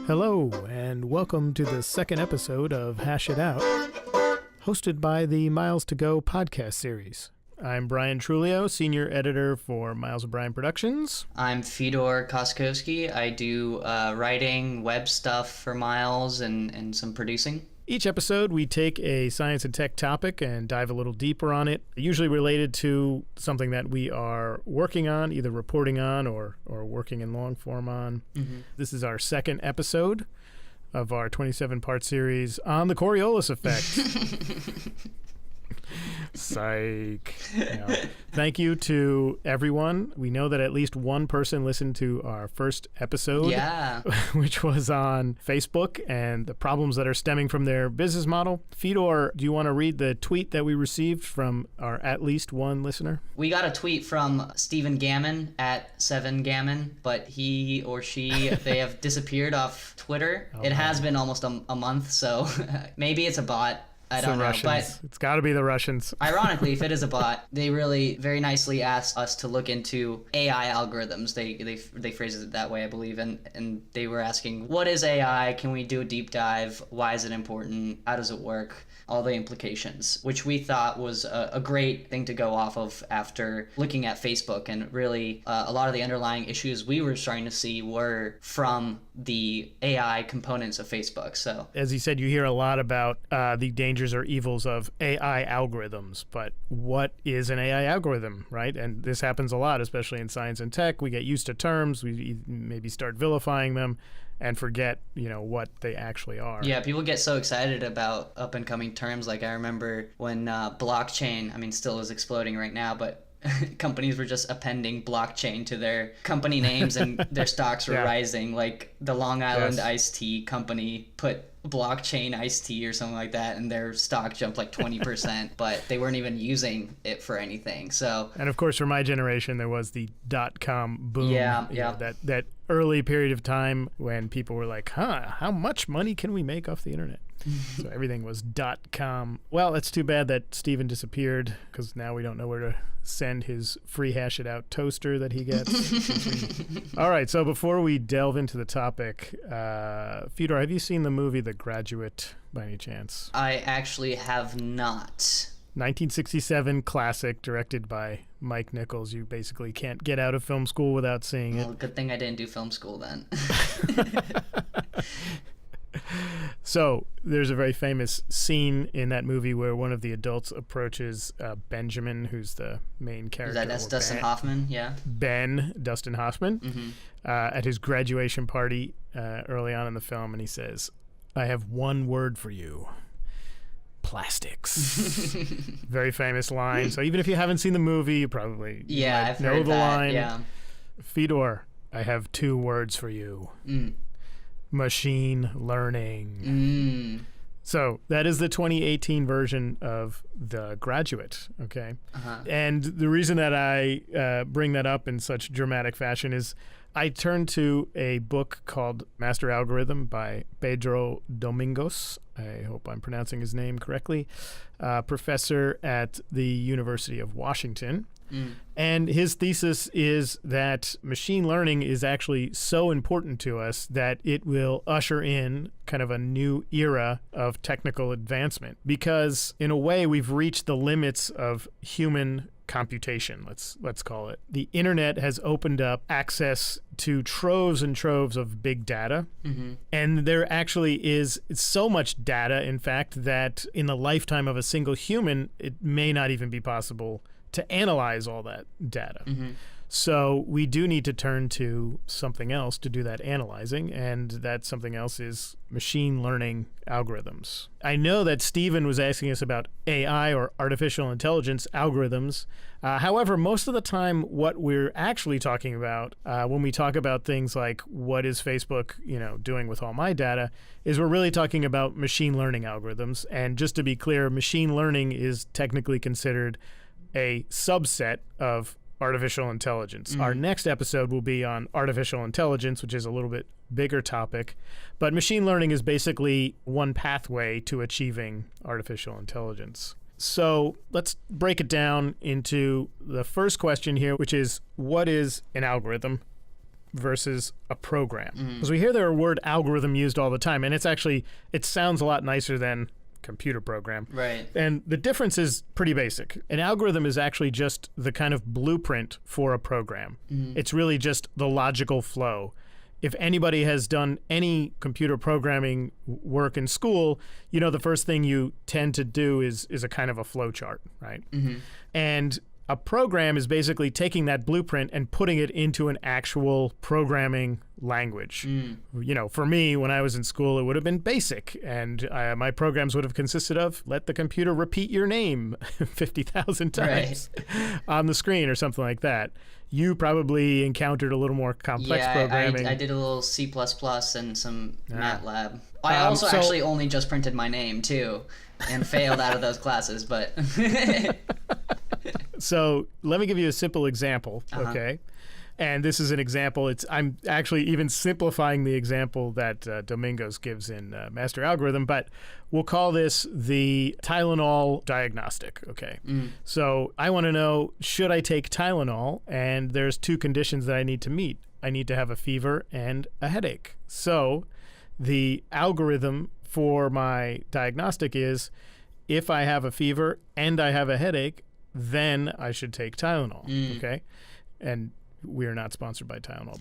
Hello, and welcome to the second episode of Hash It Out, hosted by the Miles to Go podcast series. I'm Brian Truglio, senior editor for Miles O'Brien Productions. I'm Fedor Kassakovski. I do writing, web stuff for Miles, and some producing. Each episode, we take a science and tech topic and dive a little deeper on it, usually related to something that we are working on, either reporting on or working in long form on. Mm-hmm. This is our second episode of our 27-part series on the Coriolis effect. Psych. Yeah. Thank you to everyone. We know that at least one person listened to our first episode, which was on Facebook and the problems that are stemming from their business model. Fedor, do you want to read the tweet that we received from our at least one listener? We got a tweet from Stephen Gammon at 7Gammon, but he or she, they have disappeared off Twitter. It has been almost a month, so maybe it's a bot. I don't know, but it's got to be the Russians. Ironically, if it is a bot, they really very nicely asked us to look into AI algorithms. They phrased it that way, I believe, and they were asking, what is AI? Can we do a deep dive? Why is it important? How does it work? All the implications, which we thought was a great thing to go off of after looking at Facebook, and really a lot of the underlying issues we were starting to see were from the AI components of Facebook. So, as he said, you hear a lot about the dangers or evils of AI algorithms, but what is an AI algorithm, right? And this happens a lot, especially in science and tech. We get used to terms, we maybe start vilifying them, and forget, what they actually are. Yeah, people get so excited about up-and-coming terms. Like, I remember when blockchain, still is exploding right now, but companies were just appending blockchain to their company names and their stocks were rising. Like, the Long Island iced tea company put blockchain iced tea or something like that, and their stock jumped like 20%, but they weren't even using it for anything. So, and of course, for my generation, there was the .com boom. That early period of time when people were like, how much money can we make off the internet? So everything was .com. Well, it's too bad that Steven disappeared, because now we don't know where to send his free Hash It Out toaster that he gets. All right, so before we delve into the topic, Fedor, have you seen the movie The Graduate by any chance? I actually have not. 1967 classic, directed by Mike Nichols. You basically can't get out of film school without seeing it. Well, good thing I didn't do film school then. So there's a very famous scene in that movie where one of the adults approaches Benjamin, who's the main character. That's Dustin Hoffman, yeah. Dustin Hoffman, at his graduation party early on in the film, and he says, "I have one word for you. Plastics." Very famous line. So even if you haven't seen the movie, you probably I've know heard the that, line. Yeah. Fedor, I have two words for you. Machine learning. So that is the 2018 version of The Graduate, okay? And the reason that I bring that up in such dramatic fashion is I turned to a book called Master Algorithm by Pedro Domingos. I hope I'm pronouncing his name correctly. Professor at the University of Washington. And his thesis is that machine learning is actually so important to us that it will usher in kind of a new era of technical advancement, because in a way we've reached the limits of human computation, let's call it. The internet has opened up access to troves and troves of big data. And there actually is so much data, in fact, that in the lifetime of a single human, it may not even be possible to analyze all that data. So we do need to turn to something else to do that analyzing, and that something else is machine learning algorithms. I know that Stephen was asking us about AI, or artificial intelligence algorithms. However, most of the time what we're actually talking about when we talk about things like what is Facebook doing with all my data, is we're really talking about machine learning algorithms. And just to be clear, machine learning is technically considered a subset of artificial intelligence. Our next episode will be on artificial intelligence, which is a little bit bigger topic. But machine learning is basically one pathway to achieving artificial intelligence. So let's break it down into the first question here, which is, what is an algorithm? versus a program. Because we hear the word algorithm used all the time, and it sounds a lot nicer than computer program. Right. And the difference is pretty basic. An algorithm is actually just the kind of blueprint for a program. It's really just the logical flow. If anybody has done any computer programming work in school, the first thing you tend to do is a kind of a flow chart, right? And a program is basically taking that blueprint and putting it into an actual programming language. For me, when I was in school, it would have been BASIC, and my programs would have consisted of let the computer repeat your name 50,000 times on the screen or something like that. You probably encountered a little more complex programming. I did a little C++ and some MATLAB. I also actually only just printed my name, too, and failed out of those classes, but... So let me give you a simple example, okay? And this is an example. I'm actually even simplifying the example that Domingos gives in Master Algorithm, but we'll call this the Tylenol diagnostic, okay? So I want to know, should I take Tylenol? And there's two conditions that I need to meet. I need to have a fever and a headache. So the algorithm for my diagnostic is, if I have a fever and I have a headache, then I should take Tylenol, okay? And we are not sponsored by Tylenol.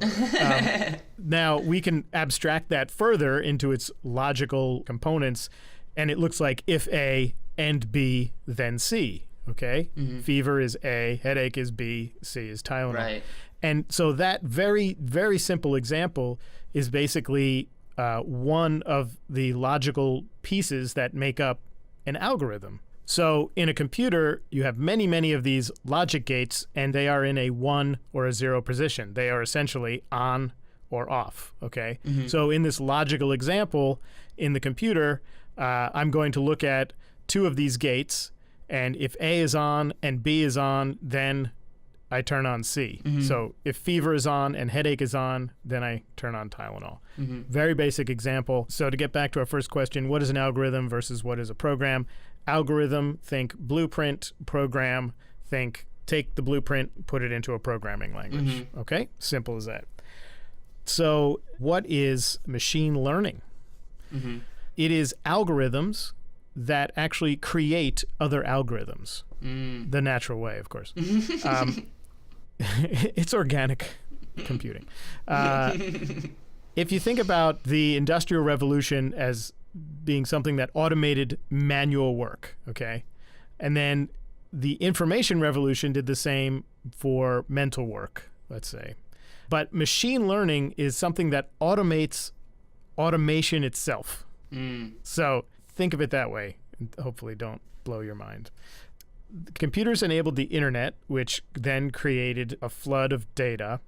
Now, we can abstract that further into its logical components, and it looks like if A and B, then C, okay? Fever is A, headache is B, C is Tylenol. Right. And so that very, very simple example is basically one of the logical pieces that make up an algorithm. So in a computer, you have many, many of these logic gates, and they are in a 1 or a 0 position. They are essentially on or off, okay? So in this logical example, in the computer, I'm going to look at two of these gates, and if A is on and B is on, then I turn on C. So if fever is on and headache is on, then I turn on Tylenol. Very basic example. So to get back to our first question, what is an algorithm versus what is a program? Algorithm, think blueprint. Program, think take the blueprint, put it into a programming language. Okay? Simple as that. So what is machine learning? It is algorithms that actually create other algorithms. The natural way, of course. It's organic computing. If you think about the Industrial Revolution as being something that automated manual work, okay? And then the Information Revolution did the same for mental work, let's say. But machine learning is something that automates automation itself. So think of it that way. Hopefully don't blow your mind. Computers enabled the internet, which then created a flood of data,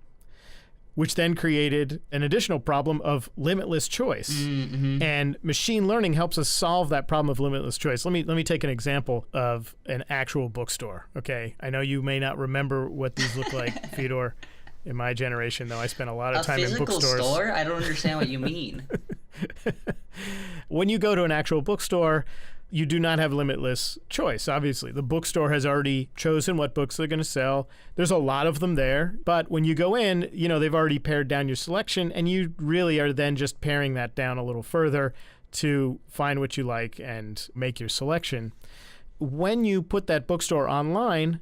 which then created an additional problem of limitless choice. And machine learning helps us solve that problem of limitless choice. Let me take an example of an actual bookstore, okay? I know you may not remember what these look like, Fedor. In my generation, though, I spent a lot of time in bookstores. A physical store? I don't understand what you mean. When you go to an actual bookstore, you do not have limitless choice, obviously. The bookstore has already chosen what books they're going to sell. There's a lot of them there. But when you go in, they've already pared down your selection, and you really are then just paring that down a little further to find what you like and make your selection. When you put that bookstore online,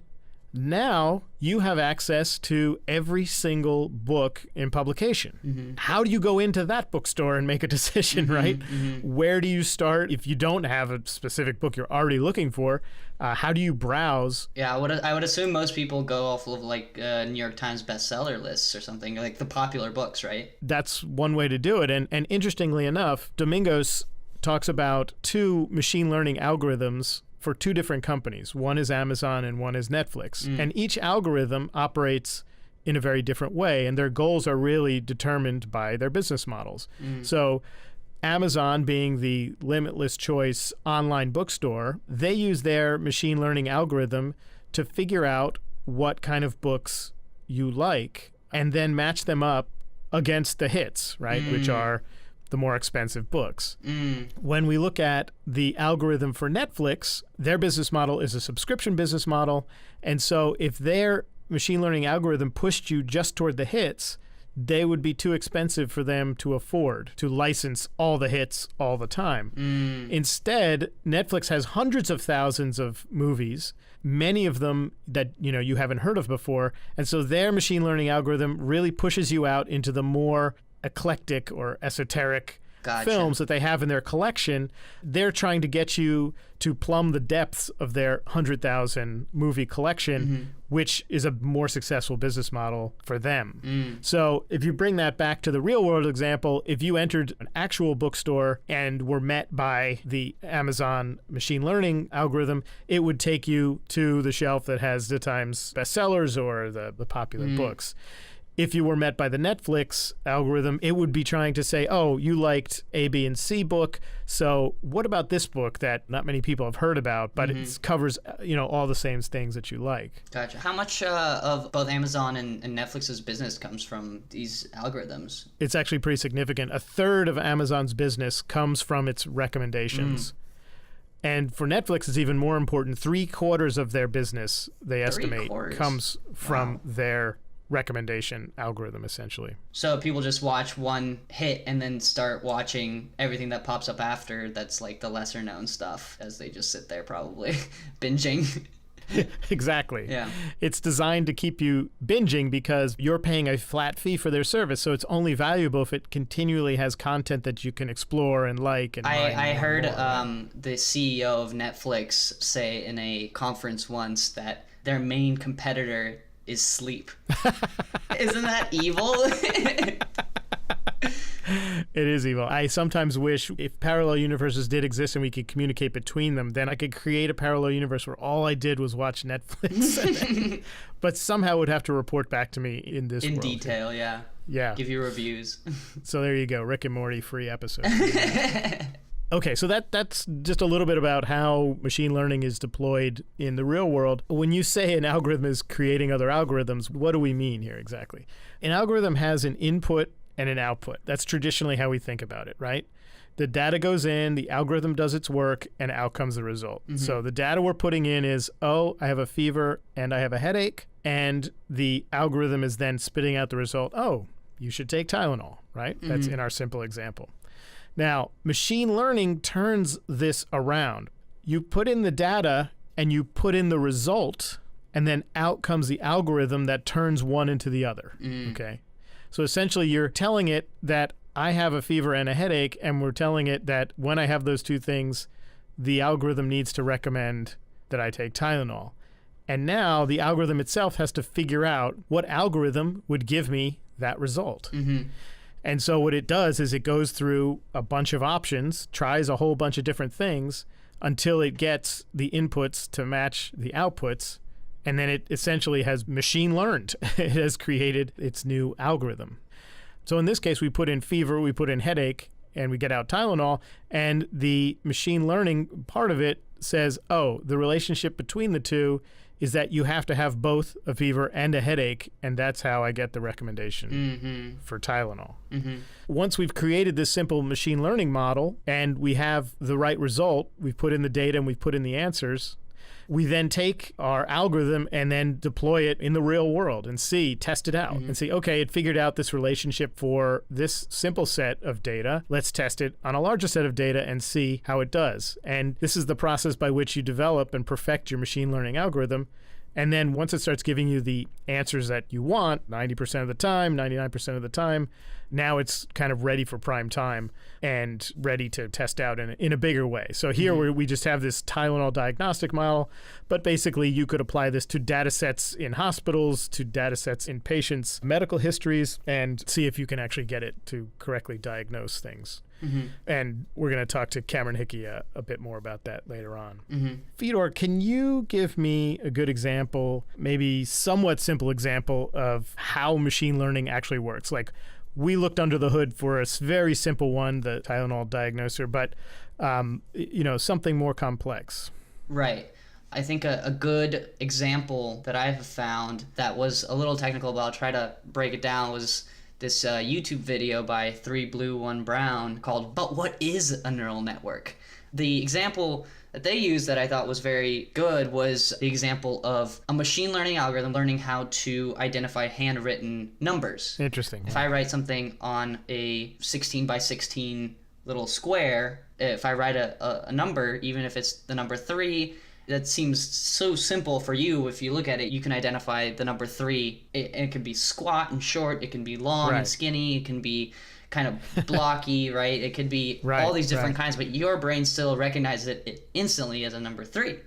now you have access to every single book in publication. How do you go into that bookstore and make a decision, right? Where do you start if you don't have a specific book you're already looking for? How do you browse? Yeah, I would assume most people go off of like New York Times bestseller lists or something, like the popular books, right? That's one way to do it. And interestingly enough, Domingos talks about two machine learning algorithms for two different companies. One is Amazon and one is Netflix. And each algorithm operates in a very different way, and their goals are really determined by their business models. So Amazon, being the limitless choice online bookstore, they use their machine learning algorithm to figure out what kind of books you like and then match them up against the hits, right? Which are the more expensive books. When we look at the algorithm for Netflix, their business model is a subscription business model. And so if their machine learning algorithm pushed you just toward the hits, they would be too expensive for them to afford to license all the hits all the time. Instead, Netflix has hundreds of thousands of movies, many of them that you haven't heard of before, and so their machine learning algorithm really pushes you out into the more eclectic or esoteric films that they have in their collection. They're trying to get you to plumb the depths of their 100,000 movie collection, which is a more successful business model for them. So if you bring that back to the real world example, if you entered an actual bookstore and were met by the Amazon machine learning algorithm, it would take you to the shelf that has the Times bestsellers or the popular books. If you were met by the Netflix algorithm, it would be trying to say, oh, you liked A, B, and C book, so what about this book that not many people have heard about, but it covers all the same things that you like. Gotcha. How much of both Amazon and Netflix's business comes from these algorithms? It's actually pretty significant. A third of Amazon's business comes from its recommendations. And for Netflix, it's even more important. 3/4 of their business, they estimate, comes from their recommendation algorithm, essentially. So people just watch one hit and then start watching everything that pops up after that's like the lesser known stuff as they just sit there probably binging. Exactly. Yeah. It's designed to keep you binging because you're paying a flat fee for their service, so it's only valuable if it continually has content that you can explore and like. And I heard the CEO of Netflix say in a conference once that their main competitor is sleep. Isn't that evil? It is evil. I sometimes wish if parallel universes did exist and we could communicate between them, then I could create a parallel universe where all I did was watch Netflix. But somehow it would have to report back to me in this world. In detail, yeah. Yeah. Give you reviews. So there you go. Rick and Morty free episode. Okay, so that's just a little bit about how machine learning is deployed in the real world. When you say an algorithm is creating other algorithms, what do we mean here exactly? An algorithm has an input and an output. That's traditionally how we think about it, right? The data goes in, the algorithm does its work, and out comes the result. So the data we're putting in is, oh, I have a fever and I have a headache, and the algorithm is then spitting out the result, oh, you should take Tylenol, right? That's in our simple example. Now, machine learning turns this around. You put in the data and you put in the result, and then out comes the algorithm that turns one into the other, okay? So essentially, you're telling it that I have a fever and a headache, and we're telling it that when I have those two things, the algorithm needs to recommend that I take Tylenol. And now the algorithm itself has to figure out what algorithm would give me that result. And so what it does is it goes through a bunch of options, tries a whole bunch of different things until it gets the inputs to match the outputs, and then it essentially has machine learned. It has created its new algorithm. So in this case, we put in fever, we put in headache, and we get out Tylenol, and the machine learning part of it says, oh, the relationship between the two is that you have to have both a fever and a headache, and that's how I get the recommendation for Tylenol. Once we've created this simple machine learning model and we have the right result, we've put in the data and we've put in the answers, we then take our algorithm and then deploy it in the real world and test it out and see, okay, it figured out this relationship for this simple set of data. Let's test it on a larger set of data and see how it does. And this is the process by which you develop and perfect your machine learning algorithm. And then once it starts giving you the answers that you want, 90% of the time, 99% of the time, now it's kind of ready for prime time and ready to test out in a bigger way. So here we just have this Tylenol diagnostic model, but basically you could apply this to data sets in hospitals, to data sets in patients' medical histories, and see if you can actually get it to correctly diagnose things. And we're going to talk to Cameron Hickey a bit more about that later on. Fedor, can you give me a good example, maybe somewhat simple example of how machine learning actually works? Like, we looked under the hood for a very simple one, the Tylenol diagnoser, but something more complex. Right. I think a good example that I've found that was a little technical, but I'll try to break it down, was this YouTube video by 3 Blue 1 Brown called "But What Is a Neural Network?" The example that they used that I thought was very good was the example of a machine learning algorithm learning how to identify handwritten numbers. Interesting. If I write something on a 16 by 16 little square, if I write a number, even if it's the number 3, that seems so simple for you. If you look at it, you can identify the number 3. It can be squat and short. It can be long and skinny. It can be kind of blocky, right? It could be all these different kinds, but your brain still recognizes it instantly as a number 3.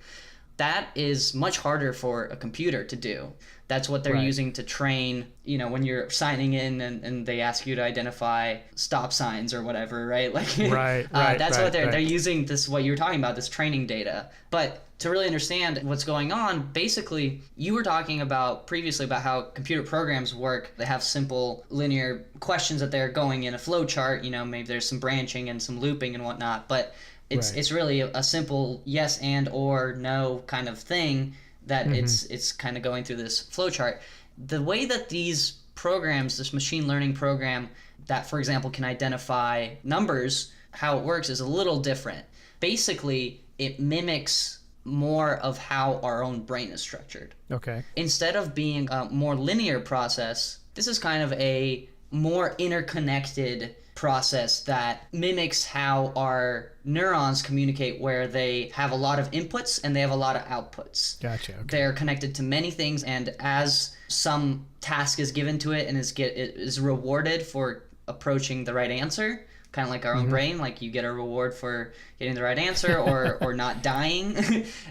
That is much harder for a computer to do. That's what they're using to train, when you're signing in and they ask you to identify stop signs or whatever, right? Like, that's what they're using this, what you're talking about, this training data. But to really understand what's going on, basically, you were talking about previously about how computer programs work. They have simple linear questions that they're going in a flow chart. Maybe there's some branching and some looping and whatnot, but it's really a simple yes and or no kind of thing that it's kind of going through this flow chart. The way that these programs, this machine learning program that, for example, can identify numbers, how it works is a little different. Basically, it mimics more of how our own brain is structured. Okay. Instead of being a more linear process, this is kind of a more interconnected process that mimics how our neurons communicate, where they have a lot of inputs and they have a lot of outputs. Gotcha. Okay. They're connected to many things, and as some task is given to it and it is rewarded for approaching the right answer, kind of like our own brain, like you get a reward for getting the right answer or not dying,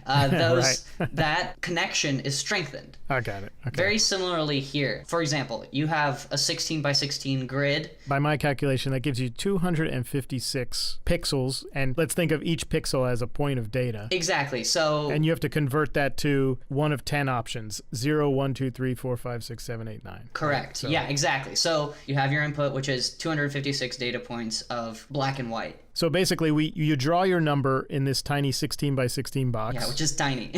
that connection is strengthened. I got it. Okay. Very similarly here. For example, you have a 16 by 16 grid. By my calculation, that gives you 256 pixels, and let's think of each pixel as a point of data. Exactly. So, and you have to convert that to one of 10 options: 0, 1, 2, 3, 4, 5, 6, 7, 8, 9. Correct. Right? So, yeah, exactly. So you have your input, which is 256 data points of black and white. So basically, you draw your number in this tiny 16 by 16 box. Yeah, which is tiny.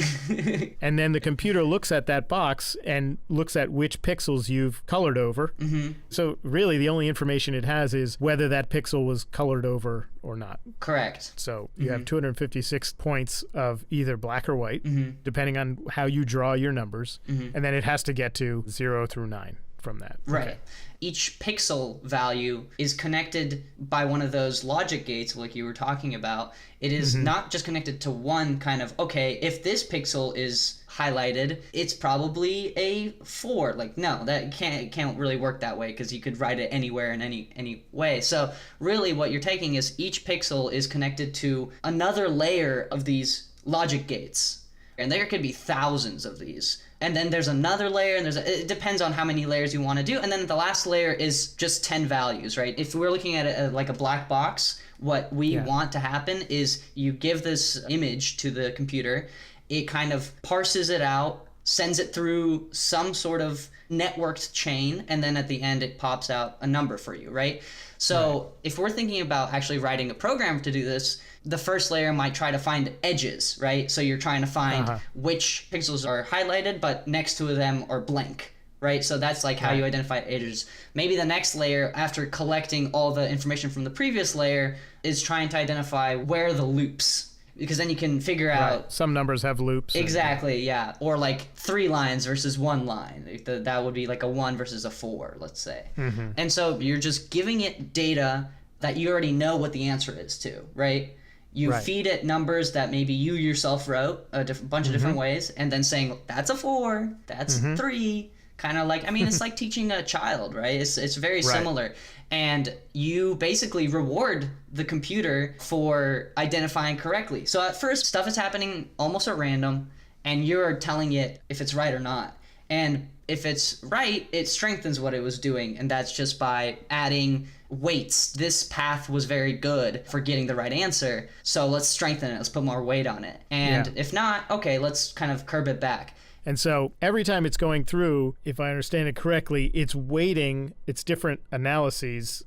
And then the computer looks at that box and looks at which pixels you've colored over. Mm-hmm. So really, the only information it has is whether that pixel was colored over or not. Correct. So you have 256 points of either black or white, depending on how you draw your numbers. And then it has to get to 0 through 9 from that. Right. Okay. Each pixel value is connected by one of those logic gates like you were talking about. It is not just connected to one kind of, okay, if this pixel is highlighted, it's probably a 4. Like, no, that can't really work that way, because you could write it anywhere in any way. So really what you're taking is each pixel is connected to another layer of these logic gates. And there could be thousands of these. And then there's another layer, and it depends on how many layers you want to do. And then the last layer is just 10 values, right? If we're looking at it like a black box, what we want to happen is you give this image to the computer, it kind of parses it out, sends it through some sort of networked chain, and then at the end it pops out a number for you, right? So if we're thinking about actually writing a program to do this, the first layer might try to find edges, right? So you're trying to find which pixels are highlighted, but next to them are blank, right? So that's like how you identify edges. Maybe the next layer, after collecting all the information from the previous layer, is trying to identify where the loops, because then you can figure out... Some numbers have loops. Exactly, yeah. Or like 3 lines versus 1 line. That would be like a 1 versus a 4, let's say. And so you're just giving it data that you already know what the answer is to, right? You feed it numbers that maybe you yourself wrote a bunch of different ways, and then saying, that's a 4, that's 3, kind of like, I mean, it's like teaching a child, right? It's very similar. And you basically reward the computer for identifying correctly. So at first, stuff is happening almost at random, and you're telling it if it's right or not. And if it's right, it strengthens what it was doing, and that's just by adding weights. This path was very good for getting the right answer, so let's strengthen it, let's put more weight on it. And if not, okay, let's kind of curb it back. And so every time it's going through, if I understand it correctly, it's weighting its different analyses.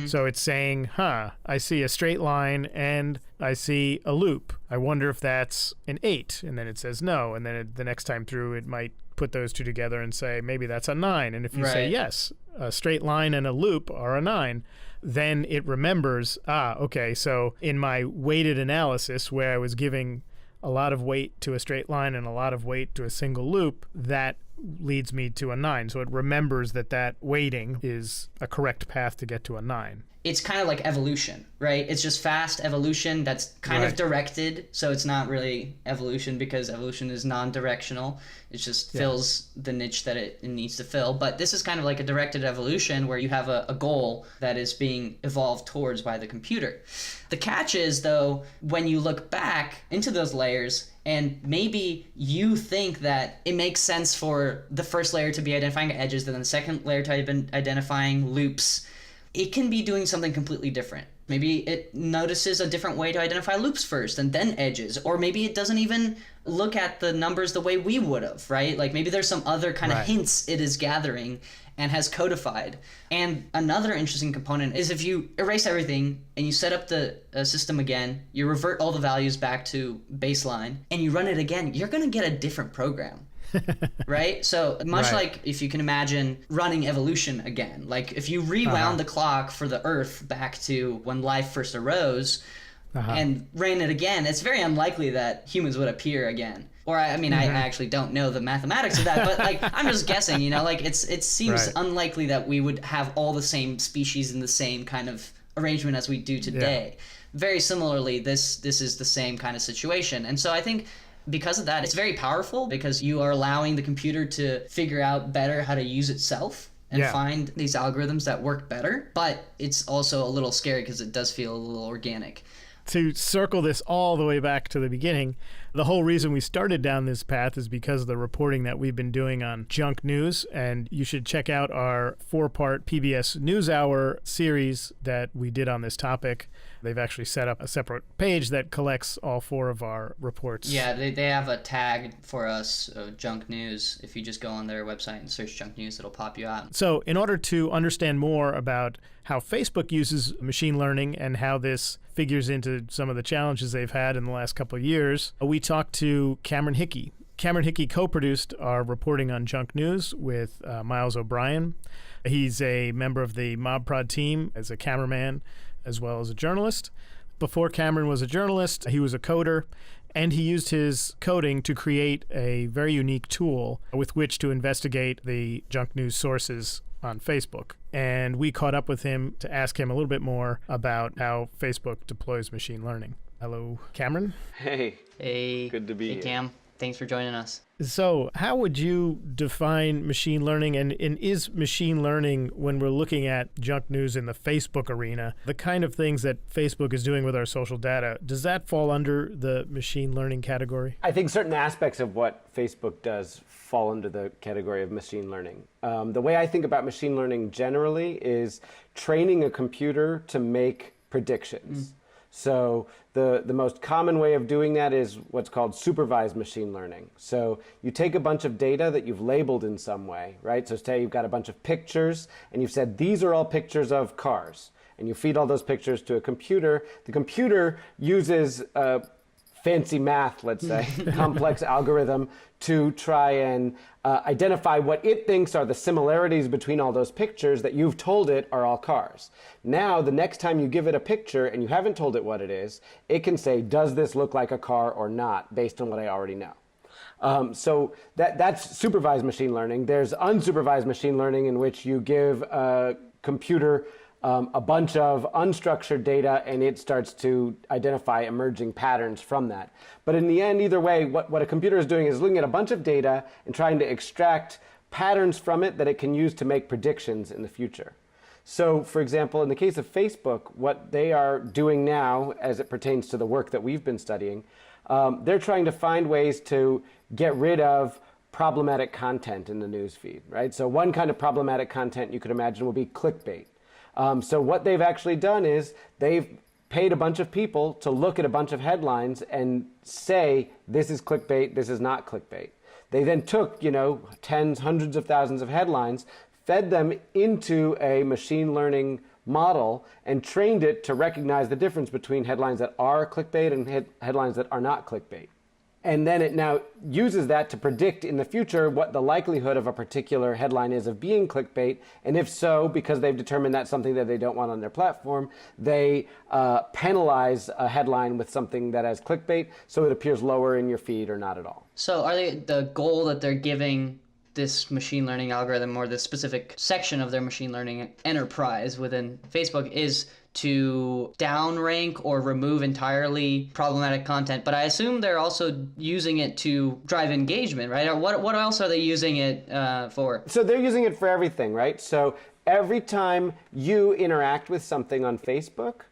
So it's saying, I see a straight line and I see a loop. I wonder if that's an 8. And then it says no. And then the next time through, it might put those two together and say, maybe that's a 9. And if you say yes, a straight line and a loop are a 9, then it remembers, okay, so in my weighted analysis where I was giving a lot of weight to a straight line and a lot of weight to a single loop, that leads me to a 9. So it remembers that weighting is a correct path to get to a 9. It's kind of like evolution, right? It's just fast evolution that's kind of directed. So it's not really evolution because evolution is non-directional. It just fills the niche that it needs to fill. But this is kind of like a directed evolution where you have a goal that is being evolved towards by the computer. The catch is, though, when you look back into those layers, and maybe you think that it makes sense for the first layer to be identifying edges, then the second layer to be identifying loops, it can be doing something completely different. Maybe it notices a different way to identify loops first and then edges, or maybe it doesn't even look at the numbers the way we would have, right? Like maybe there's some other kind of hints it is gathering and has codified. And another interesting component is if you erase everything and you set up the system again, you revert all the values back to baseline, and you run it again, you're going to get a different program. Right? So much like if you can imagine running evolution again, like if you rewound the clock for the Earth back to when life first arose and ran it again, it's very unlikely that humans would appear again. Or I actually don't know the mathematics of that, but like I'm just guessing, you know, like it seems unlikely that we would have all the same species in the same kind of arrangement as we do today. Very similarly, this is the same kind of situation. And so I think because of that, it's very powerful because you are allowing the computer to figure out better how to use itself and find these algorithms that work better. But it's also a little scary because it does feel a little organic. To circle this all the way back to the beginning, the whole reason we started down this path is because of the reporting that we've been doing on junk news. And you should check out our 4-part PBS NewsHour series that we did on this topic. They've actually set up a separate page that collects all 4 of our reports. Yeah, they have a tag for us, junk news. If you just go on their website and search junk news, it'll pop you out. So in order to understand more about how Facebook uses machine learning and how this figures into some of the challenges they've had in the last couple of years, we talked to Cameron Hickey. Cameron Hickey co-produced our reporting on junk news with Miles O'Brien. He's a member of the MobProd team as a cameraman as well as a journalist. Before Cameron was a journalist, he was a coder, and he used his coding to create a very unique tool with which to investigate the junk news sources on Facebook. And we caught up with him to ask him a little bit more about how Facebook deploys machine learning. Hello, Cameron. Hey. Hey. Good to be here. Hey, Cam. Thanks for joining us. So how would you define machine learning, and is machine learning, when we're looking at junk news in the Facebook arena, the kind of things that Facebook is doing with our social data, does that fall under the machine learning category? I think certain aspects of what Facebook does fall under the category of machine learning. The way I think about machine learning generally is training a computer to make predictions. So the most common way of doing that is what's called supervised machine learning. So you take a bunch of data that you've labeled in some way, right? So say you've got a bunch of pictures and you've said, these are all pictures of cars. And you feed all those pictures to a computer. The computer uses fancy math, let's say, complex algorithm to try and identify what it thinks are the similarities between all those pictures that you've told it are all cars. Now, the next time you give it a picture and you haven't told it what it is, it can say, does this look like a car or not, based on what I already know. So that's supervised machine learning. There's unsupervised machine learning, in which you give a computer a bunch of unstructured data and it starts to identify emerging patterns from that. But in the end, either way, what a computer is doing is looking at a bunch of data and trying to extract patterns from it that it can use to make predictions in the future. So, for example, in the case of Facebook, what they are doing now, as it pertains to the work that we've been studying, they're trying to find ways to get rid of problematic content in the newsfeed, right? So one kind of problematic content you could imagine would be clickbait. So what they've actually done is they've paid a bunch of people to look at a bunch of headlines and say, this is clickbait, this is not clickbait. They then took, tens, hundreds of thousands of headlines, fed them into a machine learning model, and trained it to recognize the difference between headlines that are clickbait and headlines that are not clickbait. And then it now uses that to predict in the future what the likelihood of a particular headline is of being clickbait. And if so, because they've determined that's something that they don't want on their platform, they penalize a headline with something that has clickbait so it appears lower in your feed or not at all. So are they, the goal that they're giving this machine learning algorithm or this specific section of their machine learning enterprise within Facebook is to downrank or remove entirely problematic content, but I assume they're also using it to drive engagement, right? Or what else are they using it for? So they're using it for everything, right? So every time you interact with something on Facebook,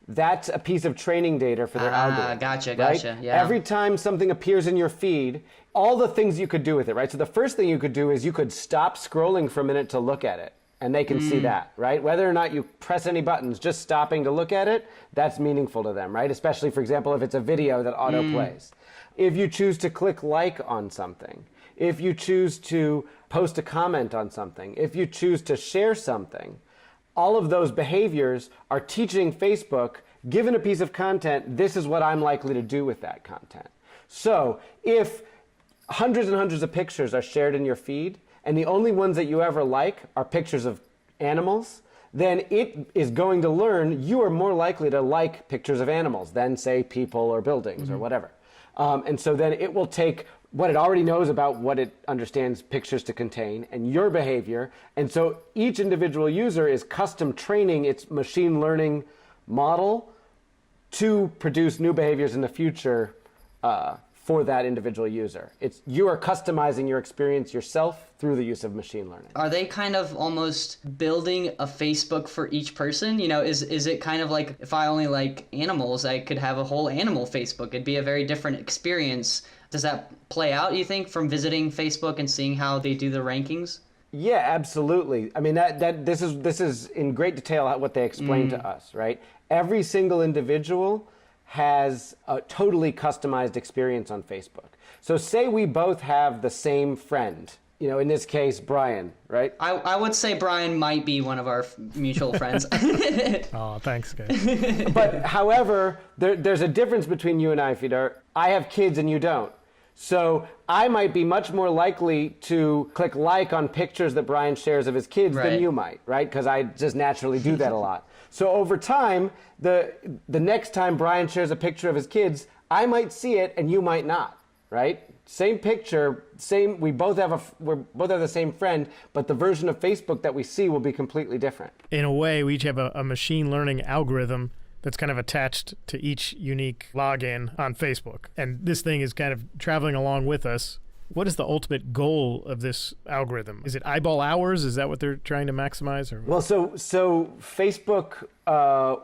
that's a piece of training data for their algorithm. Gotcha, right? yeah. Every time something appears in your feed, all the things you could do with it, right? So the first thing you could do is you could stop scrolling for a minute to look at it. And they can see that, right? Whether or not you press any buttons, just stopping to look at it, that's meaningful to them, right? Especially, for example, if it's a video that auto plays. If you choose to click like on something, if you choose to post a comment on something, if you choose to share something, all of those behaviors are teaching Facebook, given a piece of content, this is what I'm likely to do with that content. So if hundreds and hundreds of pictures are shared in your feed, and the only ones that you ever like are pictures of animals, then it is going to learn you are more likely to like pictures of animals than, say, people or buildings or whatever. And so then it will take what it already knows about what it understands pictures to contain and your behavior. And so each individual user is custom training its machine learning model to produce new behaviors in the future for that individual user. You are customizing your experience yourself through the use of machine learning. Are they kind of almost building a Facebook for each person? You know, is it kind of like if I only like animals, I could have a whole animal Facebook. It'd be a very different experience. Does that play out, you think, from visiting Facebook and seeing how they do the rankings? Yeah, absolutely. I mean, this is in great detail what they explain to us, right? Every single individual has a totally customized experience on Facebook. So say we both have the same friend, you know, in this case, Brian, right? I would say Brian might be one of our mutual friends. Oh, thanks, guys. But however, there's a difference between you and I, Fedor. I have kids and you don't. So I might be much more likely to click like on pictures that Brian shares of his kids than you might, right? Because I just naturally do that a lot. So over time, the next time Brian shares a picture of his kids, I might see it and you might not, right? Same picture, we both have the same friend, but the version of Facebook that we see will be completely different. In a way, we each have a machine learning algorithm that's kind of attached to each unique login on Facebook. And this thing is kind of traveling along with us. What is the ultimate goal of this algorithm? Is it eyeball hours? Is that what they're trying to maximize? Or? Well, so Facebook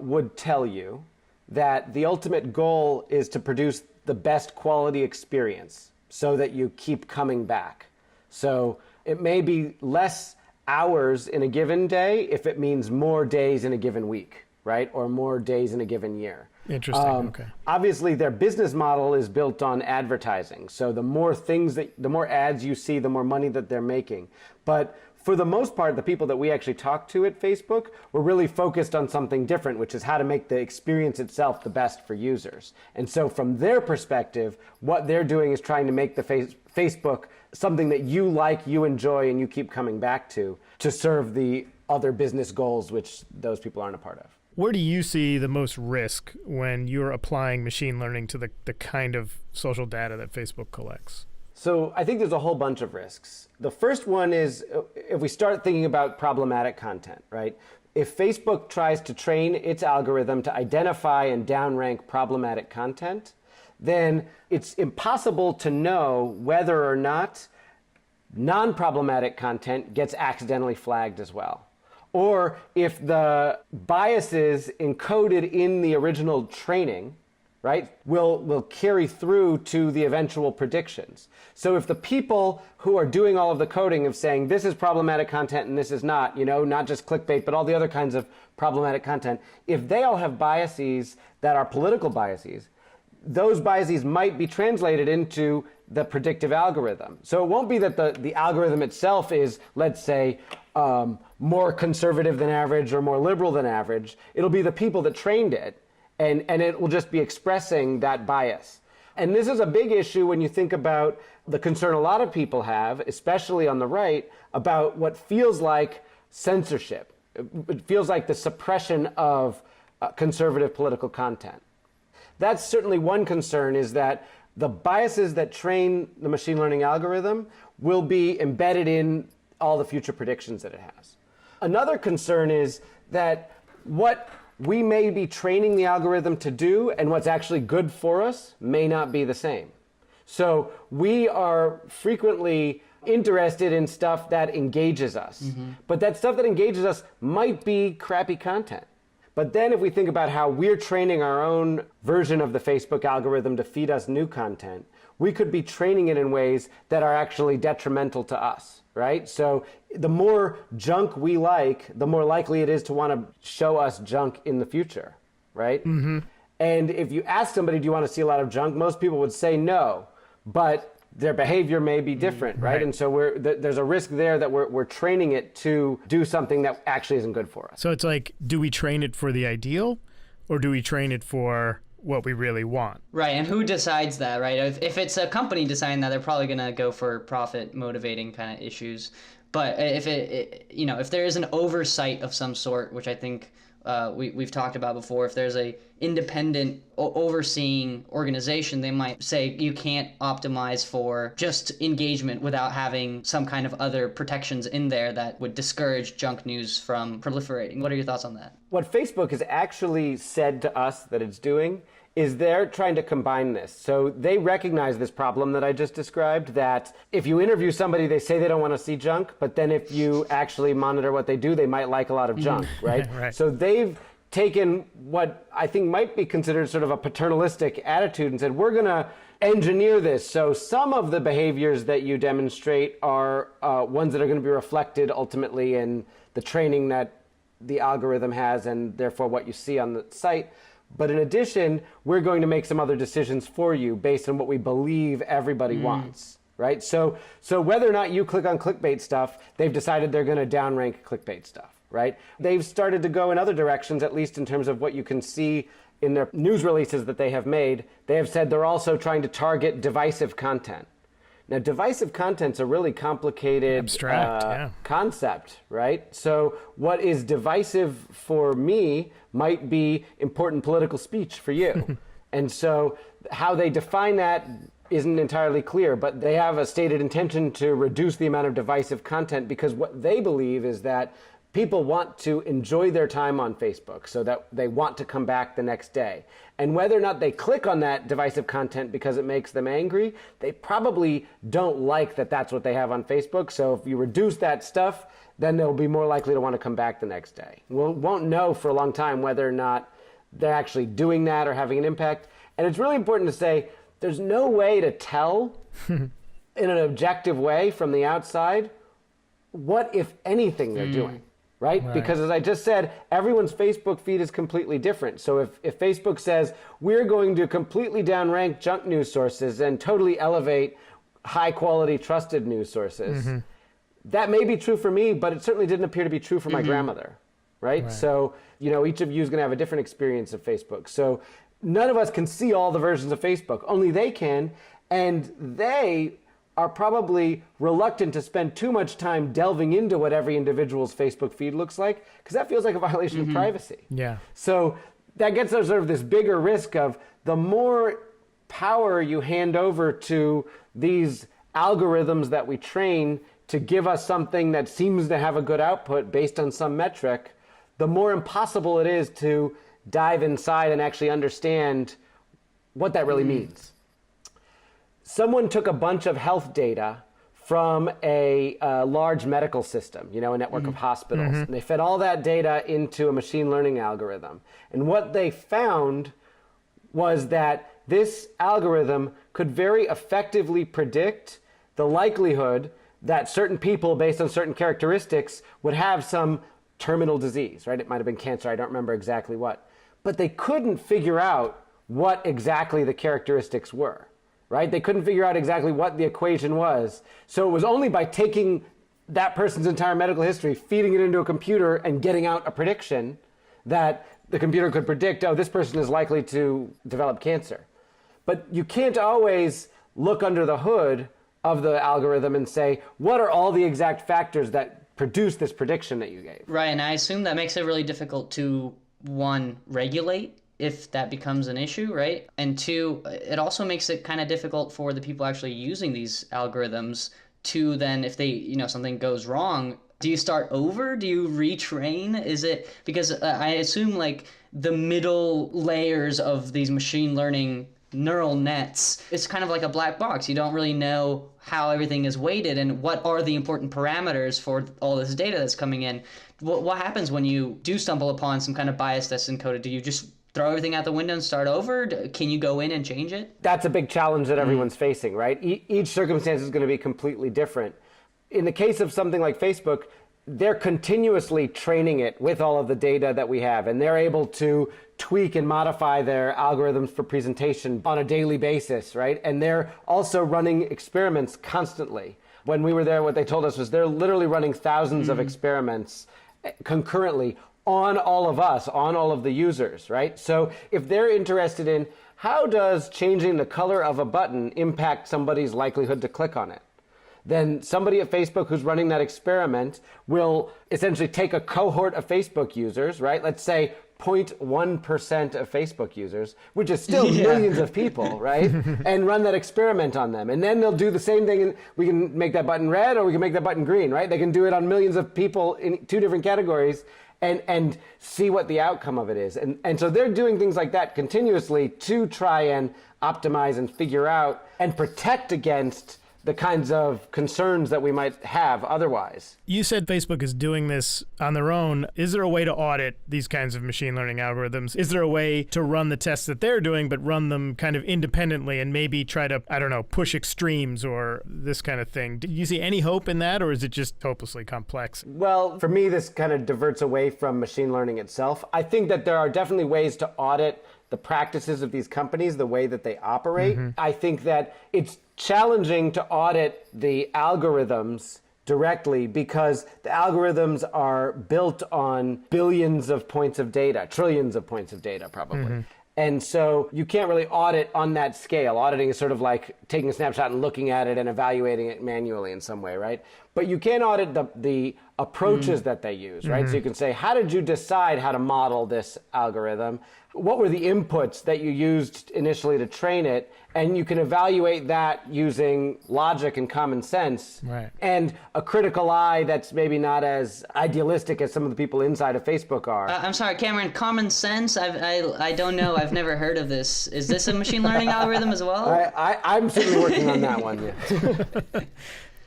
would tell you that the ultimate goal is to produce the best quality experience so that you keep coming back. So it may be less hours in a given day if it means more days in a given week, right? Or more days in a given year. Interesting. Okay. Obviously, their business model is built on advertising. So the more ads you see, the more money that they're making. But for the most part, the people that we actually talk to at Facebook were really focused on something different, which is how to make the experience itself the best for users. And so from their perspective, what they're doing is trying to make the Facebook something that you like, you enjoy, and you keep coming back to serve the other business goals, which those people aren't a part of. Where do you see the most risk when you're applying machine learning to the kind of social data that Facebook collects? So I think there's a whole bunch of risks. The first one is if we start thinking about problematic content, right? If Facebook tries to train its algorithm to identify and downrank problematic content, then it's impossible to know whether or not non-problematic content gets accidentally flagged as well. Or if the biases encoded in the original training, right, will carry through to the eventual predictions. So if the people who are doing all of the coding of saying this is problematic content and this is not, you know, not just clickbait, but all the other kinds of problematic content, if they all have biases that are political biases, those biases might be translated into the predictive algorithm. So it won't be that the algorithm itself is, let's say, more conservative than average or more liberal than average. It'll be the people that trained it, and it will just be expressing that bias. And this is a big issue when you think about the concern a lot of people have, especially on the right, about what feels like censorship. It feels like the suppression of conservative political content. That's certainly one concern, is that the biases that train the machine learning algorithm will be embedded in all the future predictions that it has. Another concern is that what we may be training the algorithm to do and what's actually good for us may not be the same. So we are frequently interested in stuff that engages us, but that stuff that engages us might be crappy content. But then if we think about how we're training our own version of the Facebook algorithm to feed us new content, we could be training it in ways that are actually detrimental to us, right? So the more junk we like, the more likely it is to want to show us junk in the future, right? And if you ask somebody, do you want to see a lot of junk? Most people would say no, but their behavior may be different, right? And so there's a risk there that we're training it to do something that actually isn't good for us. So it's like, do we train it for the ideal, or do we train it for what we really want? Right, and who decides that, right? If it's a company deciding that, they're probably going to go for profit motivating kind of issues. But if if there is an oversight of some sort, which I think we've talked about before, if there's a independent overseeing organization, they might say you can't optimize for just engagement without having some kind of other protections in there that would discourage junk news from proliferating. What are your thoughts on that? What Facebook has actually said to us that it's doing is they're trying to combine this. So they recognize this problem that I just described, that if you interview somebody, they say they don't want to see junk, but then if you actually monitor what they do, they might like a lot of junk, right? Right. So they've taken what I think might be considered sort of a paternalistic attitude and said, we're going to engineer this. So some of the behaviors that you demonstrate are ones that are going to be reflected ultimately in the training that the algorithm has and therefore what you see on the site. But in addition, we're going to make some other decisions for you based on what we believe everybody wants, right? So whether or not you click on clickbait stuff, they've decided they're going to downrank clickbait stuff, right? They've started to go in other directions, at least in terms of what you can see in their news releases that they have made. They have said they're also trying to target divisive content. Now, divisive content's a really complicated abstract concept, right? So what is divisive for me might be important political speech for you. And so how they define that isn't entirely clear, but they have a stated intention to reduce the amount of divisive content, because what they believe is that people want to enjoy their time on Facebook, so that they want to come back the next day. And whether or not they click on that divisive content because it makes them angry, they probably don't like that that's what they have on Facebook. So if you reduce that stuff, then they'll be more likely to want to come back the next day. We won't know for a long time whether or not they're actually doing that or having an impact. And it's really important to say there's no way to tell in an objective way from the outside what, if anything, they're doing. Right? Because as I just said, everyone's Facebook feed is completely different. So if Facebook says, we're going to completely downrank junk news sources and totally elevate high quality trusted news sources, that may be true for me, but it certainly didn't appear to be true for my grandmother. Right? So, each of you is going to have a different experience of Facebook. So none of us can see all the versions of Facebook. Only they can. And they are probably reluctant to spend too much time delving into what every individual's Facebook feed looks like, because that feels like a violation of privacy. Yeah. So that gets us sort of this bigger risk of the more power you hand over to these algorithms that we train to give us something that seems to have a good output based on some metric, the more impossible it is to dive inside and actually understand what that really means. Someone took a bunch of health data from a large medical system, a network of hospitals, and they fed all that data into a machine learning algorithm. And what they found was that this algorithm could very effectively predict the likelihood that certain people, based on certain characteristics, would have some terminal disease, right? It might have been cancer, I don't remember exactly what. But they couldn't figure out what exactly the characteristics were. Right? They couldn't figure out exactly what the equation was. So it was only by taking that person's entire medical history, feeding it into a computer, and getting out a prediction that the computer could predict, oh, this person is likely to develop cancer. But you can't always look under the hood of the algorithm and say, what are all the exact factors that produce this prediction that you gave? Right, and I assume that makes it really difficult to, one, regulate if that becomes an issue, right? And two, it also makes it kind of difficult for the people actually using these algorithms to then, if they, something goes wrong, do you start over? Do you retrain? Is it, because I assume like the middle layers of these machine learning neural nets, it's kind of like a black box. You don't really know how everything is weighted and what are the important parameters for all this data that's coming in. What happens when you do stumble upon some kind of bias that's encoded? Do you just throw everything out the window and start over? Can you go in and change it? That's a big challenge that everyone's facing, right? Each circumstance is going to be completely different. In the case of something like Facebook, they're continuously training it with all of the data that we have, and they're able to tweak and modify their algorithms for presentation on a daily basis, right? And they're also running experiments constantly. When we were there, what they told us was they're literally running thousands of experiments concurrently on all of us, on all of the users, right? So if they're interested in how does changing the color of a button impact somebody's likelihood to click on it, then somebody at Facebook who's running that experiment will essentially take a cohort of Facebook users, right? Let's say 0.1% of Facebook users, which is still millions of people, right? And run that experiment on them. And then they'll do the same thing, and we can make that button red or we can make that button green, right? They can do it on millions of people in two different categories and see what the outcome of it is. And so they're doing things like that continuously to try and optimize and figure out and protect against the kinds of concerns that we might have otherwise. You said Facebook is doing this on their own. Is there a way to audit these kinds of machine learning algorithms? Is there a way to run the tests that they're doing, but run them kind of independently and maybe try to, push extremes or this kind of thing? Do you see any hope in that, or is it just hopelessly complex? Well, for me, this kind of diverts away from machine learning itself. I think that there are definitely ways to audit the practices of these companies, the way that they operate. I think that it's challenging to audit the algorithms directly because the algorithms are built on billions of points of data, trillions of points of data probably. And so you can't really audit on that scale. Auditing is sort of like taking a snapshot and looking at it and evaluating it manually in some way, right? But you can audit the approaches that they use, right? So you can say, how did you decide how to model this algorithm? What were the inputs that you used initially to train it? And you can evaluate that using logic and common sense. Right. And a critical eye that's maybe not as idealistic as some of the people inside of Facebook are. I'm sorry, Cameron, common sense? I don't know. I've never heard of this. Is this a machine learning algorithm as well? I'm certainly working on that one, yeah.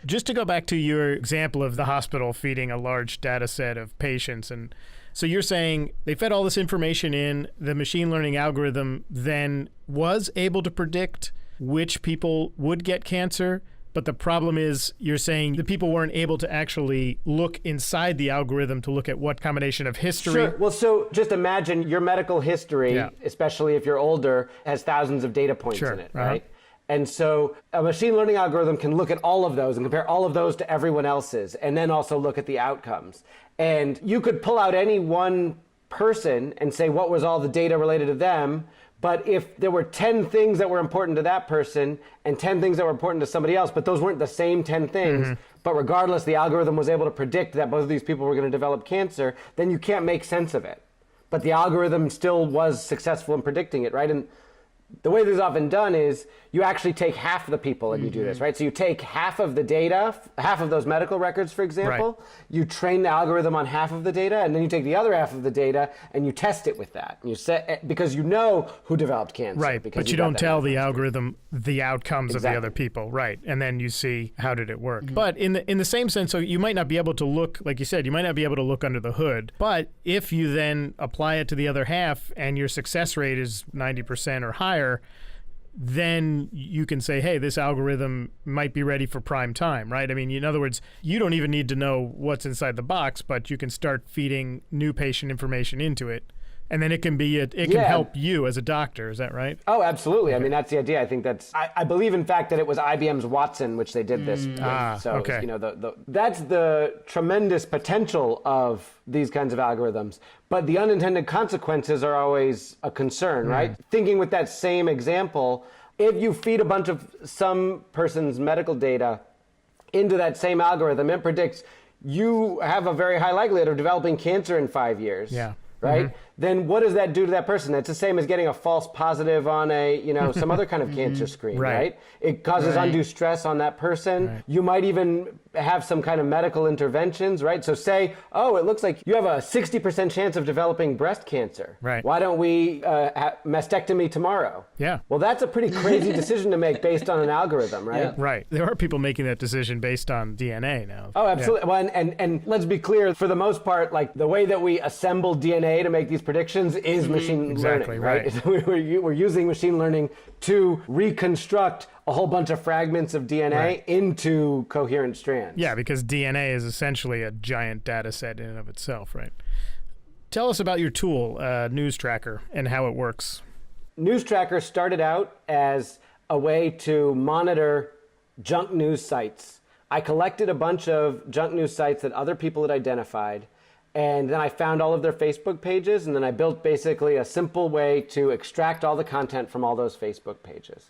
Just to go back to your example of the hospital feeding a large data set of patients, and so you're saying they fed all this information in, the machine learning algorithm then was able to predict which people would get cancer, but the problem is you're saying the people weren't able to actually look inside the algorithm to look at what combination of history. Sure. Well, so just imagine your medical history, especially if you're older, has thousands of data points in it, right? And so a machine learning algorithm can look at all of those and compare all of those to everyone else's, and then also look at the outcomes. And you could pull out any one person and say what was all the data related to them, but if there were 10 things that were important to that person and 10 things that were important to somebody else, but those weren't the same 10 things, but regardless, the algorithm was able to predict that both of these people were going to develop cancer, then you can't make sense of it. But the algorithm still was successful in predicting it, right? And the way this is often done is you actually take half the people and you do this, right? So you take half of the data, half of those medical records, for example, you train the algorithm on half of the data, and then you take the other half of the data and you test it with that. And you set, because you know who developed cancer. Right, but you don't tell the algorithm the outcomes of the other people, right? And then you see how did it work. But in the same sense, so you might not be able to look, like you said, you might not be able to look under the hood, but if you then apply it to the other half and your success rate is 90% or higher, then you can say, hey, this algorithm might be ready for prime time, right? I mean, in other words, you don't even need to know what's inside the box, but you can start feeding new patient information into it. And then it can be, it can help you as a doctor. Is that right? Oh, absolutely. Okay. I mean, that's the idea. I think that's, I believe, in fact, that it was IBM's Watson, which they did this with. So, you know, that's the tremendous potential of these kinds of algorithms. But the unintended consequences are always a concern, right? Thinking with that same example, If you feed a bunch of some person's medical data into that same algorithm, it predicts you have a very high likelihood of developing cancer in 5 years. Yeah. Right? Then what does that do to that person? It's the same as getting a false positive on a, some other kind of cancer screen, right? It causes undue stress on that person. Right. You might even have some kind of medical interventions, right? So say, oh, it looks like you have a 60% chance of developing breast cancer. Right. Why don't we mastectomy tomorrow? Yeah. Well, that's a pretty crazy decision to make based on an algorithm, right? Yeah. Right. There are people making that decision based on DNA now. Oh, absolutely. Yeah. Well, and let's be clear, for the most part, like the way that we assemble DNA to make these predictions is machine learning, right? We're using machine learning to reconstruct a whole bunch of fragments of DNA into coherent strands. Yeah, because DNA is essentially a giant data set in and of itself, right? Tell us about your tool, News Tracker, and how it works. News Tracker started out as a way to monitor junk news sites. I collected a bunch of junk news sites that other people had identified, and then I found all of their Facebook pages, and then I built basically a simple way to extract all the content from all those Facebook pages.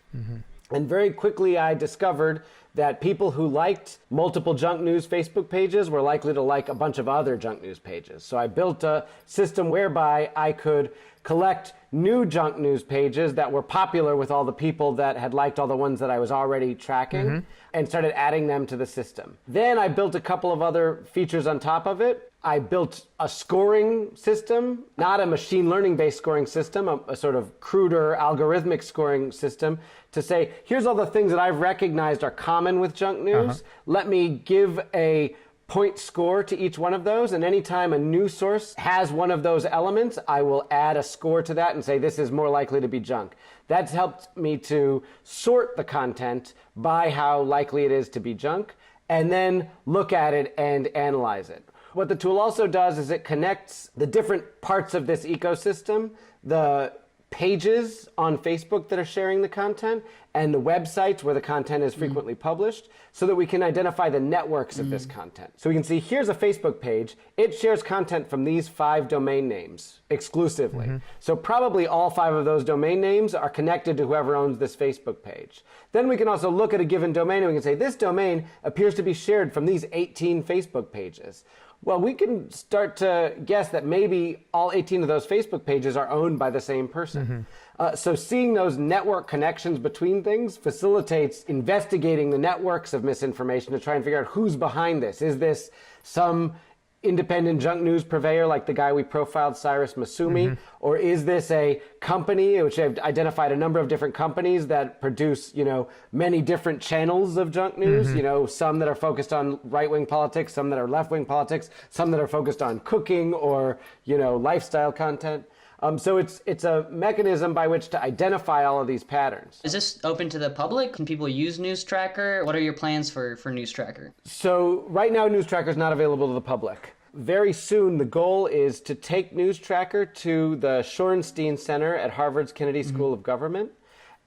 And very quickly I discovered that people who liked multiple junk news Facebook pages were likely to like a bunch of other junk news pages. So I built a system whereby I could collect new junk news pages that were popular with all the people that had liked all the ones that I was already tracking and started adding them to the system. Then I built a couple of other features on top of it. I built a scoring system, not a machine learning based scoring system, a sort of cruder algorithmic scoring system to say, here's all the things that I've recognized are common with junk news. Let me give a point score to each one of those, and anytime a news source has one of those elements, I will add a score to that and say this is more likely to be junk. That's helped me to sort the content by how likely it is to be junk, and then look at it and analyze it. What the tool also does is it connects the different parts of this ecosystem, the pages on Facebook that are sharing the content and the websites where the content is frequently published, so that we can identify the networks of this content. So we can see here's a Facebook page. It shares content from these 5 domain names exclusively. So probably all 5 of those domain names are connected to whoever owns this Facebook page. Then we can also look at a given domain and we can say this domain appears to be shared from these 18 Facebook pages. Well, we can start to guess that maybe all 18 of those Facebook pages are owned by the same person. So seeing those network connections between things facilitates investigating the networks of misinformation to try and figure out who's behind this. Is this some independent junk news purveyor like the guy we profiled, Cyrus Masumi? Or is this a company, which I've identified a number of different companies that produce, many different channels of junk news, some that are focused on right-wing politics, some that are left-wing politics, some that are focused on cooking or, lifestyle content. So it's a mechanism by which to identify all of these patterns. Is this open to the public? Can people use News Tracker? What are your plans for News Tracker? So right now, News Tracker is not available to the public. Very soon, the goal is to take News Tracker to the Shorenstein Center at Harvard's Kennedy School of Government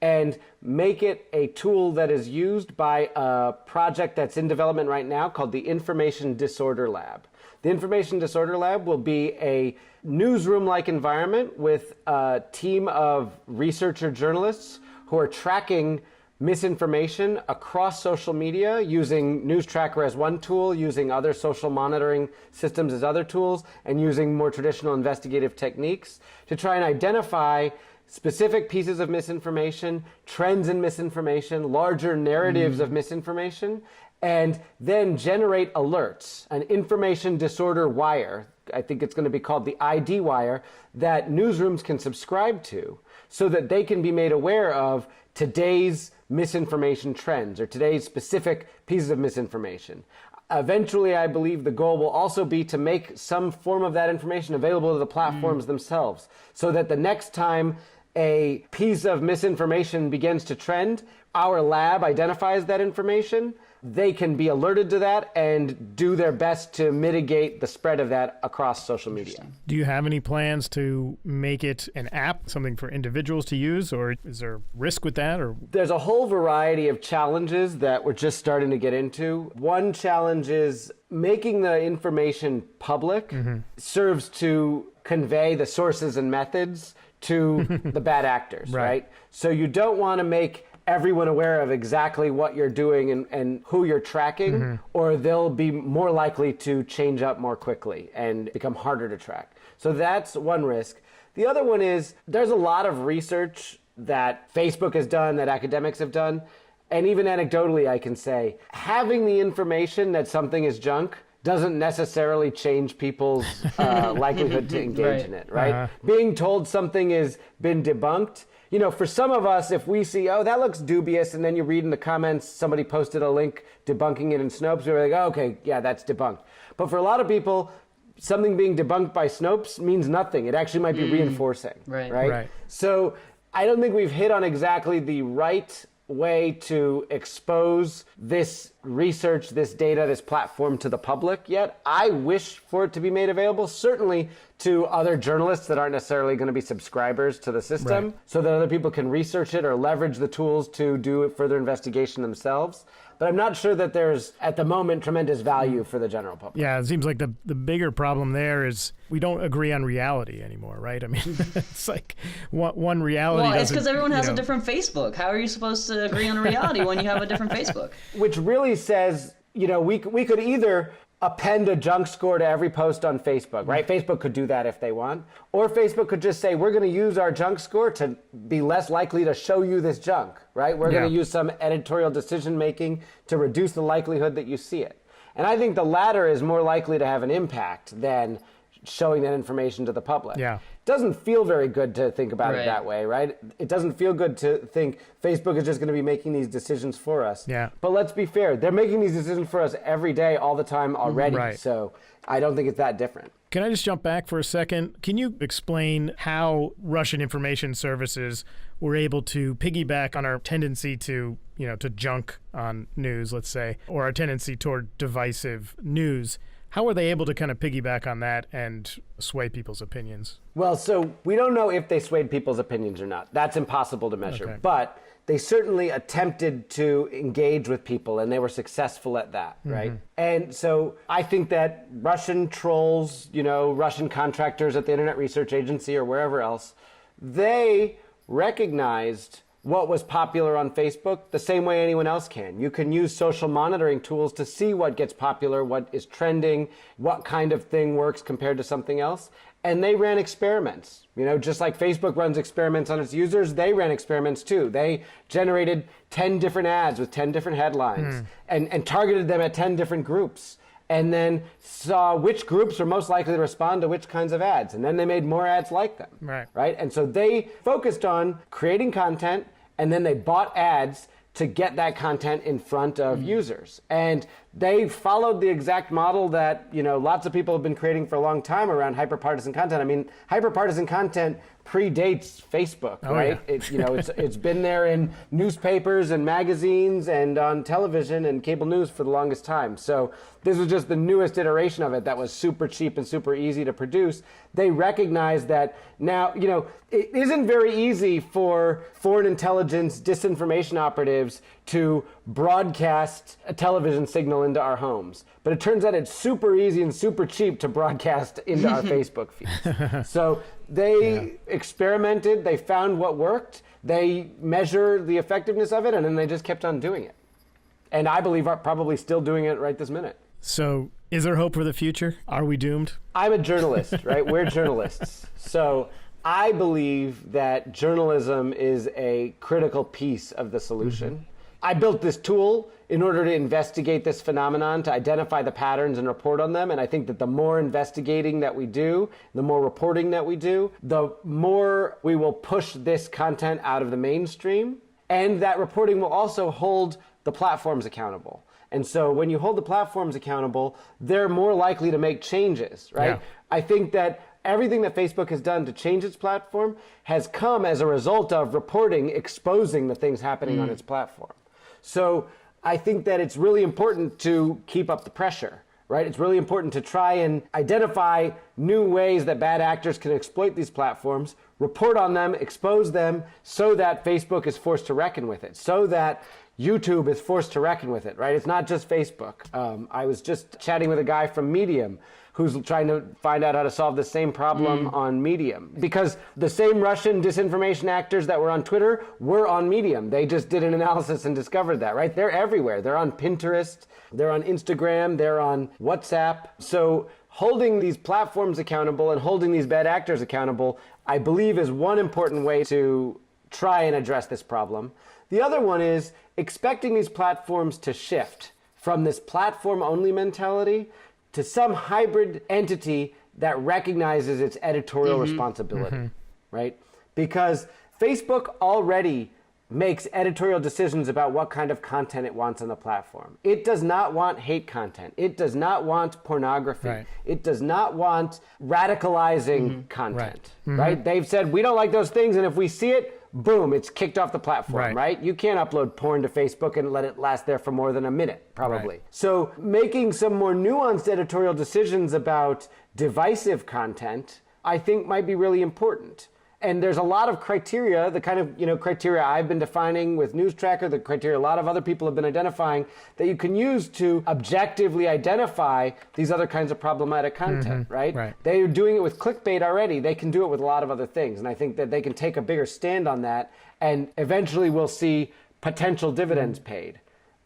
and make it a tool that is used by a project that's in development right now called the Information Disorder Lab. The Information Disorder Lab will be a newsroom-like environment with a team of researcher journalists who are tracking misinformation across social media using News Tracker as one tool, using other social monitoring systems as other tools, and using more traditional investigative techniques to try and identify specific pieces of misinformation, trends in misinformation, larger narratives of misinformation, and then generate alerts, an information disorder wire. I think it's going to be called the ID wire, that newsrooms can subscribe to so that they can be made aware of today's misinformation trends or today's specific pieces of misinformation. Eventually, I believe the goal will also be to make some form of that information available to the platforms themselves, so that the next time a piece of misinformation begins to trend, our lab identifies that information, they can be alerted to that and do their best to mitigate the spread of that across social media. Do you have any plans to make it an app, something for individuals to use, or is there risk with that? Or there's a whole variety of challenges that we're just starting to get into. One challenge is making the information public serves to convey the sources and methods to the bad actors, right? So you don't want to make everyone aware of exactly what you're doing and who you're tracking, or they'll be more likely to change up more quickly and become harder to track. So that's one risk. The other one is there's a lot of research that Facebook has done, that academics have done, and even anecdotally I can say, having the information that something is junk doesn't necessarily change people's likelihood to engage in it, right? Being told something has been debunked, for some of us, if we see, oh, that looks dubious, and then you read in the comments, somebody posted a link debunking it in Snopes, we're like, oh, okay, yeah, that's debunked. But for a lot of people, something being debunked by Snopes means nothing. It actually might be reinforcing, right? So I don't think we've hit on exactly the right way to expose this research, this data, this platform to the public yet. I wish for it to be made available, certainly to other journalists that aren't necessarily going to be subscribers to the system, so that other people can research it or leverage the tools to do further investigation themselves. But I'm not sure that there's, at the moment, tremendous value for the general public. Yeah, it seems like the bigger problem there is we don't agree on reality anymore, right? I mean, it's like one reality. Well, it's because everyone has a different Facebook. How are you supposed to agree on a reality when you have a different Facebook? Which really says, we could either append a junk score to every post on Facebook, right? Facebook could do that if they want. Or Facebook could just say, we're going to use our junk score to be less likely to show you this junk, right? We're going to use some editorial decision making to reduce the likelihood that you see it. And I think the latter is more likely to have an impact than showing that information to the public. Yeah. It doesn't feel very good to think about it that way, right? It doesn't feel good to think Facebook is just going to be making these decisions for us. Yeah. But let's be fair. They're making these decisions for us every day, all the time already. Right. So I don't think it's that different. Can I just jump back for a second? Can you explain how Russian information services were able to piggyback on our tendency to junk on news, let's say, or our tendency toward divisive news? How were they able to kind of piggyback on that and sway people's opinions? Well, so we don't know if they swayed people's opinions or not. That's impossible to measure. Okay. But they certainly attempted to engage with people, and they were successful at that, right? And so I think that Russian trolls, Russian contractors at the Internet Research Agency or wherever else, they recognized what was popular on Facebook the same way anyone else can. You can use social monitoring tools to see what gets popular, what is trending, what kind of thing works compared to something else. And they ran experiments. Just like Facebook runs experiments on its users, they ran experiments too. They generated 10 different ads with 10 different headlines and targeted them at 10 different groups. And then saw which groups are most likely to respond to which kinds of ads. And then they made more ads like them. Right? And so they focused on creating content, and then they bought ads to get that content in front of users. And they followed the exact model that, lots of people have been creating for a long time around hyperpartisan content. I mean, hyperpartisan content predates Facebook, right? Yeah. It's been there in newspapers and magazines and on television and cable news for the longest time. So this was just the newest iteration of it that was super cheap and super easy to produce. They recognize that now, it isn't very easy for foreign intelligence disinformation operatives to broadcast a television signal into our homes. But it turns out it's super easy and super cheap to broadcast into our Facebook feeds. So they experimented, they found what worked, they measure the effectiveness of it, and then they just kept on doing it. And I believe are probably still doing it right this minute. So is there hope for the future? Are we doomed? I'm a journalist, right? We're journalists. So I believe that journalism is a critical piece of the solution. I built this tool in order to investigate this phenomenon, to identify the patterns and report on them. And I think that the more investigating that we do, the more reporting that we do, the more we will push this content out of the mainstream. And that reporting will also hold the platforms accountable. And so when you hold the platforms accountable, they're more likely to make changes, right? Yeah. I think that everything that Facebook has done to change its platform has come as a result of reporting, exposing the things happening on its platform. So I think that it's really important to keep up the pressure, right? It's really important to try and identify new ways that bad actors can exploit these platforms, report on them, expose them, so that Facebook is forced to reckon with it, so that YouTube is forced to reckon with it, right? It's not just Facebook. I was just chatting with a guy from Medium who's trying to find out how to solve the same problem on Medium. Because the same Russian disinformation actors that were on Twitter were on Medium. They just did an analysis and discovered that, right? They're everywhere. They're on Pinterest, they're on Instagram, they're on WhatsApp. So holding these platforms accountable and holding these bad actors accountable, I believe, is one important way to try and address this problem. The other one is expecting these platforms to shift from this platform-only mentality to some hybrid entity that recognizes its editorial responsibility, right? Because Facebook already makes editorial decisions about what kind of content it wants on the platform. It does not want hate content. It does not want pornography. Right. It does not want radicalizing content, right? They've said, we don't like those things, and if we see it, boom, it's kicked off the platform, right? You can't upload porn to Facebook and let it last there for more than a minute, probably. Right. So making some more nuanced editorial decisions about divisive content, I think might be really important. And there's a lot of criteria, the kind of criteria I've been defining with News Tracker, the criteria a lot of other people have been identifying, that you can use to objectively identify these other kinds of problematic content, right? They're doing it with clickbait already. They can do it with a lot of other things. And I think that they can take a bigger stand on that, and eventually we'll see potential dividends paid.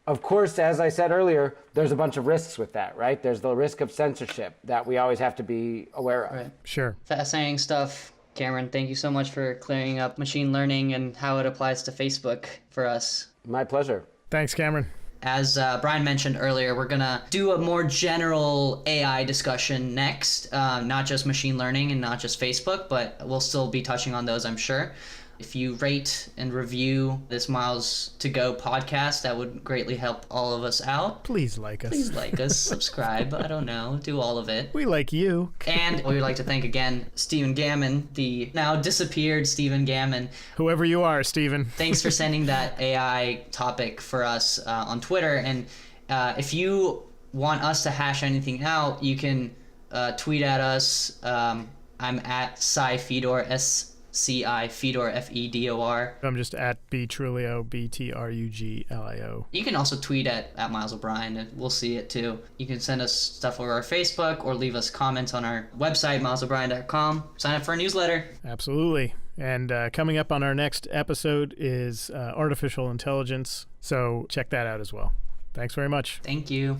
Of course, as I said earlier, there's a bunch of risks with that, right? There's the risk of censorship that we always have to be aware of. Right. Sure. Fascinating stuff. Cameron, thank you so much for clearing up machine learning and how it applies to Facebook for us. My pleasure. Thanks, Cameron. As Brian mentioned earlier, we're going to do a more general AI discussion next, not just machine learning and not just Facebook, but we'll still be touching on those, I'm sure. If you rate and review this Miles to Go podcast, that would greatly help all of us out. Please like us. Please like us, subscribe, I don't know, do all of it. We like you. And we would like to thank again Stephen Gammon, the now disappeared Stephen Gammon. Whoever you are, Stephen. Thanks for sending that AI topic for us on Twitter. And if you want us to hash anything out, you can tweet at us. I'm at Fedor, SCI Fedor, Fedor. I'm just at Truglio, Truglio. You can also tweet at Miles O'Brien, and we'll see it too. You can send us stuff over our Facebook or leave us comments on our website, milesobrien.com. Sign up for our newsletter. Absolutely. And coming up on our next episode is artificial intelligence. So check that out as well. Thanks very much. Thank you.